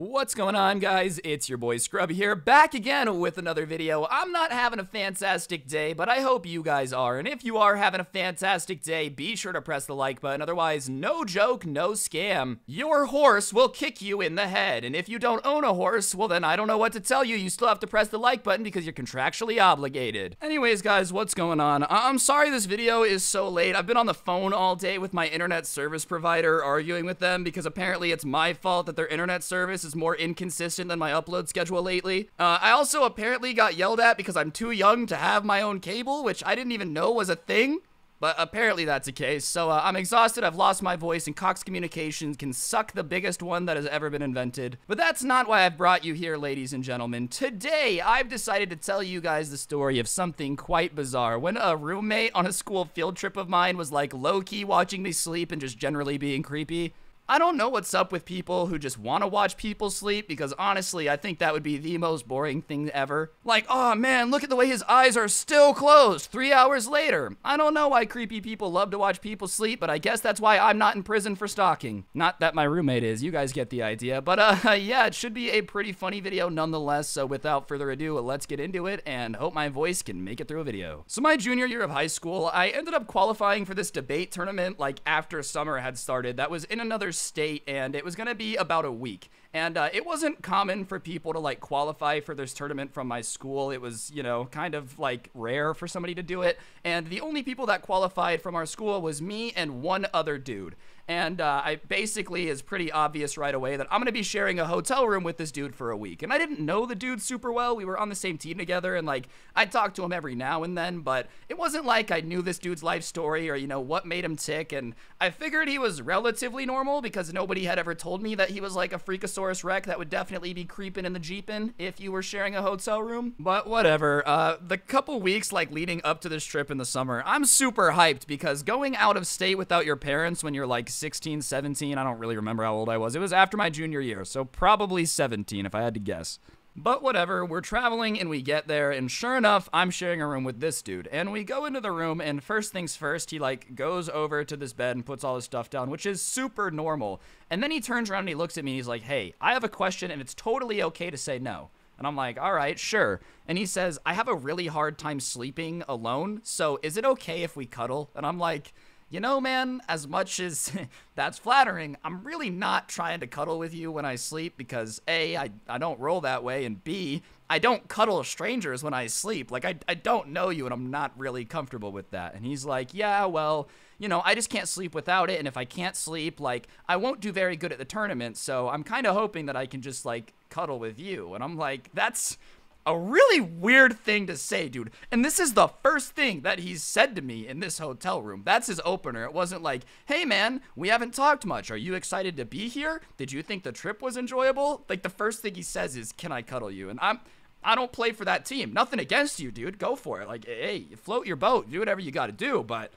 What's going on, guys? It's your boy Scrubby here, back again with another video. I'm not having a fantastic day, but I hope you guys are. And if you are having a fantastic day, be sure to press the like button. Otherwise, no joke, no scam. Your horse will kick you in the head. And if you don't own a horse, well then I don't know what to tell you. You still have to press the like button because you're contractually obligated. Anyways, guys, what's going on? I'm sorry this video is so late. I've been on the phone all day with my internet service provider, arguing with them because apparently it's my fault that their internet service is more inconsistent than my upload schedule lately. I also apparently got yelled at because I'm too young to have my own cable, which I didn't even know was a thing. But apparently that's the case. So I'm exhausted, I've lost my voice, and Cox Communications can suck the biggest one that has ever been invented. But that's not why I've brought you here, ladies and gentlemen. Today, I've decided to tell you guys the story of something quite bizarre. When a roommate on a school field trip of mine was like low-key watching me sleep and just generally being creepy. I don't know what's up with people who just want to watch people sleep, because honestly, I think that would be the most boring thing ever. Like, oh man, look at the way his eyes are still closed 3 hours later. I don't know why creepy people love to watch people sleep, but I guess that's why I'm not in prison for stalking. Not that my roommate is, you guys get the idea. But yeah, it should be a pretty funny video nonetheless, so without further ado, let's get into it and hope my voice can make it through a video. So my junior year of high school, I ended up qualifying for this debate tournament like after summer had started. That was in another state, and it was gonna be about a week. And it wasn't common for people to like qualify for this tournament from my school. It was, you know, kind of like rare for somebody to do it. And the only people that qualified from our school was me and one other dude. And I basically is pretty obvious right away that I'm going to be sharing a hotel room with this dude for a week. And I didn't know the dude super well. We were on the same team together, and like I talked to him every now and then, but it wasn't like I knew this dude's life story or, you know, what made him tick. And I figured he was relatively normal because nobody had ever told me that he was like a Freakosaurus Rex that would definitely be creeping in the Jeepin' if you were sharing a hotel room. But whatever. The couple weeks like leading up to this trip in the summer, I'm super hyped because going out of state without your parents when you're like 16, 17, I don't really remember how old I was. It was after my junior year, so probably 17 if I had to guess. But whatever, we're traveling and we get there, and sure enough, I'm sharing a room with this dude. And we go into the room, and first things first, he like goes over to this bed and puts all his stuff down, which is super normal. And then he turns around and he looks at me and he's like, hey, I have a question and it's totally okay to say no. And I'm like, all right, sure. And he says, I have a really hard time sleeping alone, so is it okay if we cuddle? And I'm like, you know, man, as much as that's flattering, I'm really not trying to cuddle with you when I sleep because A, I don't roll that way, and B, I don't cuddle strangers when I sleep. Like, I don't know you, and I'm not really comfortable with that. And he's like, yeah, well, you know, I just can't sleep without it, and if I can't sleep, like, I won't do very good at the tournament, so I'm kind of hoping that I can just, like, cuddle with you. And I'm like, that's a really weird thing to say, dude. And this is the first thing that he's said to me in this hotel room. That's his opener. It wasn't like, hey man, we haven't talked much. Are you excited to be here? Did you think the trip was enjoyable? Like, the first thing he says is, can I cuddle you? And I don't play for that team. Nothing against you, dude. Go for it. Like, hey, float your boat. Do whatever you got to do. But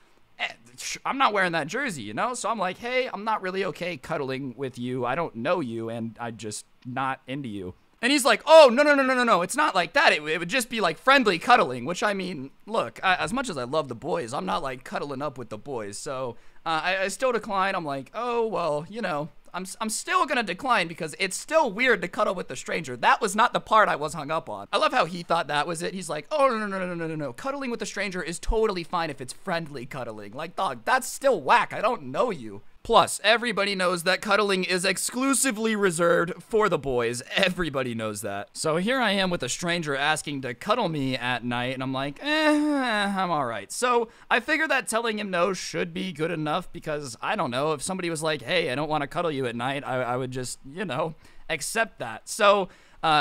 I'm not wearing that jersey, you know? So I'm like, hey, I'm not really okay cuddling with you. I don't know you, and I'm just not into you. And he's like, oh, no, it's not like that. It would just be like friendly cuddling, which I mean, look, as much as I love the boys, I'm not like cuddling up with the boys. So I still decline. I'm like, oh, well, you know, I'm still gonna decline because it's still weird to cuddle with a stranger. That was not the part I was hung up on. I love how he thought that was it. He's like, oh, no. Cuddling with a stranger is totally fine if it's friendly cuddling. Like, dog, that's still whack. I don't know you. Plus, everybody knows that cuddling is exclusively reserved for the boys. Everybody knows that. So here I am with a stranger asking to cuddle me at night, and I'm like, I'm alright. So I figure that telling him no should be good enough because, I don't know, if somebody was like, hey, I don't want to cuddle you at night, I would just, you know, accept that. So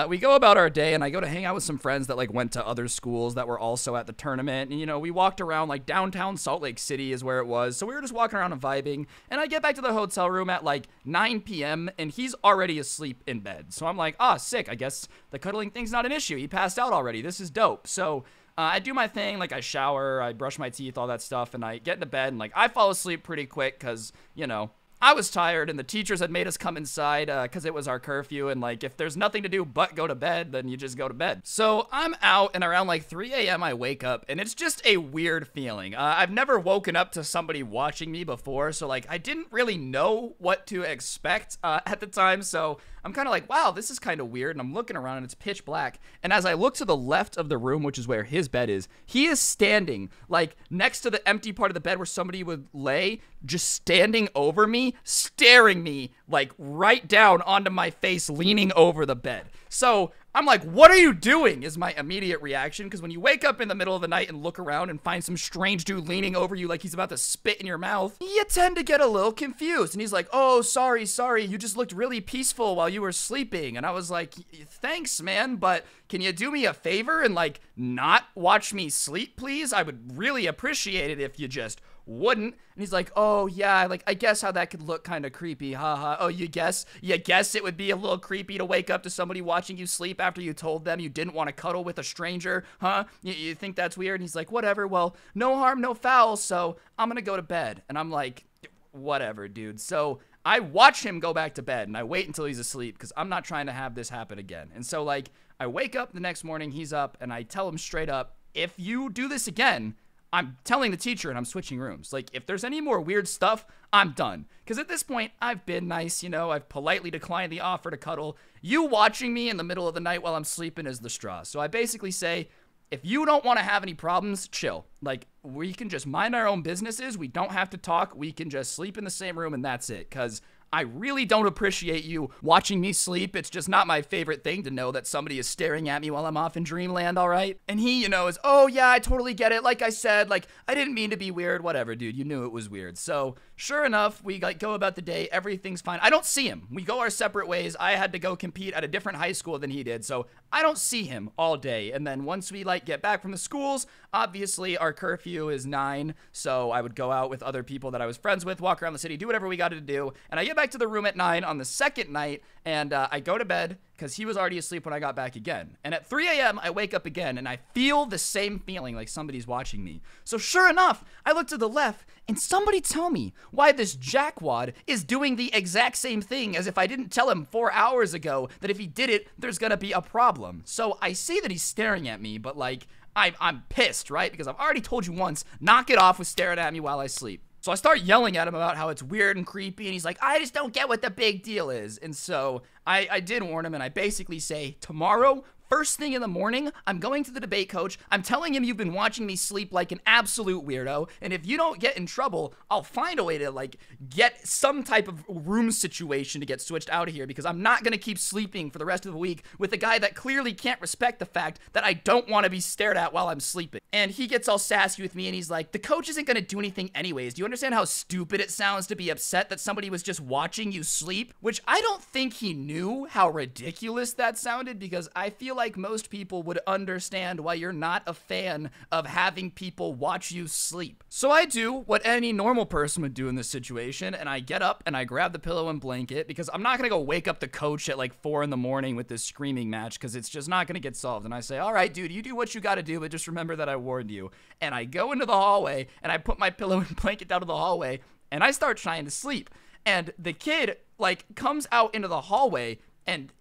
we go about our day, and I go to hang out with some friends that like went to other schools that were also at the tournament. And, you know, we walked around like downtown Salt Lake City is where it was. So we were just walking around and vibing. And I get back to the hotel room at like 9 p.m. and he's already asleep in bed. So I'm like, ah, sick. I guess the cuddling thing's not an issue. He passed out already. This is dope. So I do my thing, like I shower, I brush my teeth, all that stuff, and I get into bed and like I fall asleep pretty quick because, you know, I was tired, and the teachers had made us come inside because it was our curfew, and like if there's nothing to do but go to bed, then you just go to bed. So I'm out, and around like 3 a.m. I wake up, and it's just a weird feeling. I've never woken up to somebody watching me before, so like I didn't really know what to expect at the time, so I'm kind of like, wow, this is kind of weird, and I'm looking around, and it's pitch black, and as I look to the left of the room, which is where his bed is, he is standing, like, next to the empty part of the bed where somebody would lay, just standing over me, staring me, like, right down onto my face, leaning over the bed. So I'm like, what are you doing, is my immediate reaction, because when you wake up in the middle of the night and look around and find some strange dude leaning over you like he's about to spit in your mouth, you tend to get a little confused. And he's like, oh, sorry, you just looked really peaceful while you were sleeping. And I was like, thanks, man, but can you do me a favor and, like, not watch me sleep, please? I would really appreciate it if you just wouldn't. And he's like, oh yeah, like I guess how that could look kind of creepy, haha. Oh, you guess it would be a little creepy to wake up to somebody watching you sleep after you told them you didn't want to cuddle with a stranger, huh? You think that's weird? And he's like, whatever, well, no harm, no foul, so I'm gonna go to bed. And I'm like, whatever, dude. So I watch him go back to bed, and I wait until he's asleep because I'm not trying to have this happen again. And so, like, I wake up the next morning, he's up, and I tell him straight up, if you do this again, I'm telling the teacher and I'm switching rooms. Like, if there's any more weird stuff, I'm done. Because at this point, I've been nice, you know, I've politely declined the offer to cuddle. You watching me in the middle of the night while I'm sleeping is the straw. So I basically say, if you don't want to have any problems, chill. Like, we can just mind our own businesses. We don't have to talk. We can just sleep in the same room and that's it. Because I really don't appreciate you watching me sleep. It's just not my favorite thing to know that somebody is staring at me while I'm off in dreamland, all right? And he, you know, is, oh yeah, I totally get it. Like I said, like, I didn't mean to be weird. Whatever, dude. You knew it was weird. So, sure enough, we like go about the day. Everything's fine. I don't see him. We go our separate ways. I had to go compete at a different high school than he did. So, I don't see him all day. And then once we like get back from the schools, obviously our curfew is 9. So, I would go out with other people that I was friends with, walk around the city, do whatever we got to do. And I get back to the room at 9 on the second night, and I go to bed because he was already asleep when I got back again. And at 3 a.m., I wake up again, and I feel the same feeling like somebody's watching me. So sure enough, I look to the left, and somebody tell me why this jackwad is doing the exact same thing as if I didn't tell him 4 hours ago that if he did it, there's gonna be a problem. So I see that he's staring at me, but like, I'm pissed, right? Because I've already told you once, knock it off with staring at me while I sleep. So I start yelling at him about how it's weird and creepy, and he's like, I just don't get what the big deal is. And so I did warn him, and I basically say, tomorrow, first thing in the morning, I'm going to the debate coach. I'm telling him you've been watching me sleep like an absolute weirdo, and if you don't get in trouble, I'll find a way to, like, get some type of room situation to get switched out of here, because I'm not going to keep sleeping for the rest of the week with a guy that clearly can't respect the fact that I don't want to be stared at while I'm sleeping. And he gets all sassy with me, and he's like, the coach isn't going to do anything anyways. Do you understand how stupid it sounds to be upset that somebody was just watching you sleep? Which I don't think he knew how ridiculous that sounded, because I feel like most people would understand why you're not a fan of having people watch you sleep. So I do what any normal person would do in this situation, and I get up and I grab the pillow and blanket, because I'm not gonna go wake up the coach at like 4 in the morning with this screaming match, because it's just not gonna get solved. And I say, all right, dude, you do what you gotta do, but just remember that I warned you. And I go into the hallway, and I put my pillow and blanket down to the hallway, and I start trying to sleep. And the kid, like, comes out into the hallway and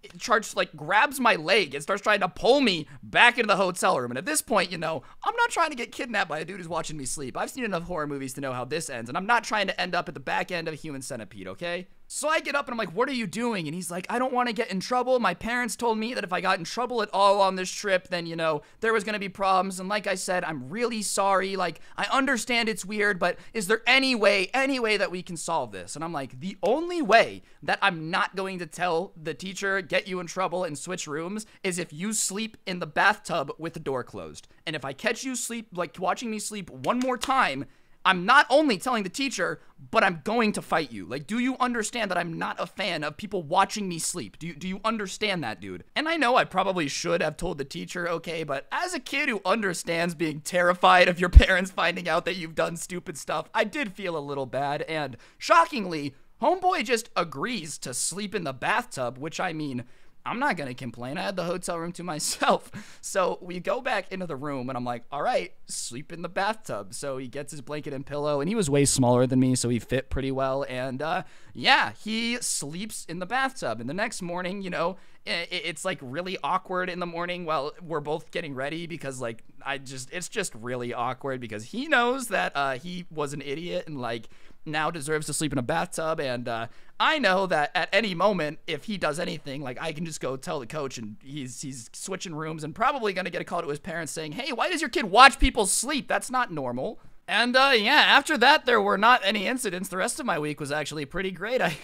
grabs my leg and starts trying to pull me back into the hotel room. And at this point, you know, I'm not trying to get kidnapped by a dude who's watching me sleep. I've seen enough horror movies to know how this ends, and I'm not trying to end up at the back end of a Human Centipede, okay? So I get up and I'm like, what are you doing? And he's like, I don't want to get in trouble. My parents told me that if I got in trouble at all on this trip, then, you know, there was going to be problems. And like I said, I'm really sorry. Like, I understand it's weird, but is there any way that we can solve this? And I'm like, the only way that I'm not going to tell the teacher, get you in trouble and switch rooms, is if you sleep in the bathtub with the door closed. And if I catch you sleep, like watching me sleep one more time, I'm not only telling the teacher, but I'm going to fight you. Like, do you understand that I'm not a fan of people watching me sleep? Do you understand that, dude? And I know I probably should have told the teacher, okay, but as a kid who understands being terrified of your parents finding out that you've done stupid stuff, I did feel a little bad, and shockingly, homeboy just agrees to sleep in the bathtub, which, I mean, I'm not going to complain. I had the hotel room to myself. So we go back into the room and I'm like, all right, sleep in the bathtub. So he gets his blanket and pillow, and he was way smaller than me, so he fit pretty well. And yeah, he sleeps in the bathtub. And the next morning, you know, it's like really awkward in the morning while we're both getting ready, because like it's just really awkward because he knows that he was an idiot and like now deserves to sleep in a bathtub, and I know that at any moment if he does anything, like I can just go tell the coach, and he's switching rooms and probably gonna get a call to his parents saying, hey, why does your kid watch people sleep? That's not normal. And yeah, after that, there were not any incidents. The rest of my week was actually pretty great. I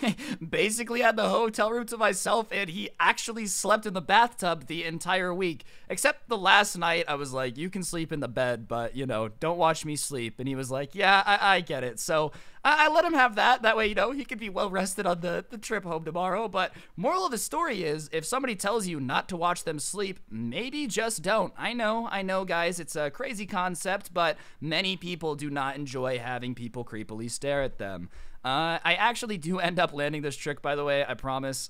basically had the hotel room to myself, and he actually slept in the bathtub the entire week. Except the last night, I was like, you can sleep in the bed, but, you know, don't watch me sleep. And he was like, yeah, I get it. So I let him have that. That way, you know, he could be well rested on the trip home tomorrow. But moral of the story is, if somebody tells you not to watch them sleep, maybe just don't. I know, guys, it's a crazy concept, but many people do not enjoy having people creepily stare at them. I actually do end up landing this trick, by the way, I promise.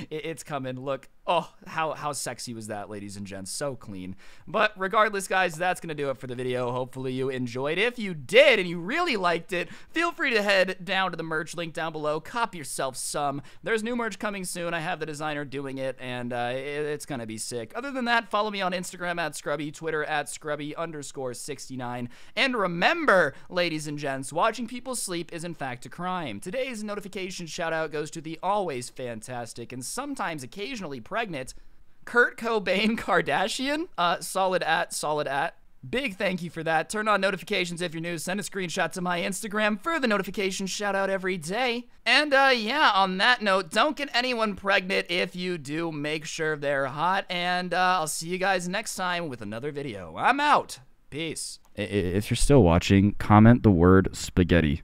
It's coming. Look, oh, how sexy was that, ladies and gents? So clean. But regardless, guys, that's gonna do it for the video. Hopefully you enjoyed. If you did and you really liked it, feel free to head down to the merch link down below, cop yourself some. There's new merch coming soon. I have the designer doing it, and it's gonna be sick. Other than that, follow me on Instagram at Scrubby, Twitter at Scrubby_69. And remember, ladies and gents, watching people sleep is in fact a crime. Today's notification shout out goes to the always fantastic and sometimes occasionally pregnant Kurt Cobain Kardashian. Solid at. Big thank you for that. Turn on notifications if you're new. Send a screenshot to my Instagram for the notification shout out every day. And yeah, on that note, don't get anyone pregnant. If you do, make sure they're hot. And I'll see you guys next time with another video. I'm out. Peace. If you're still watching, comment the word spaghetti.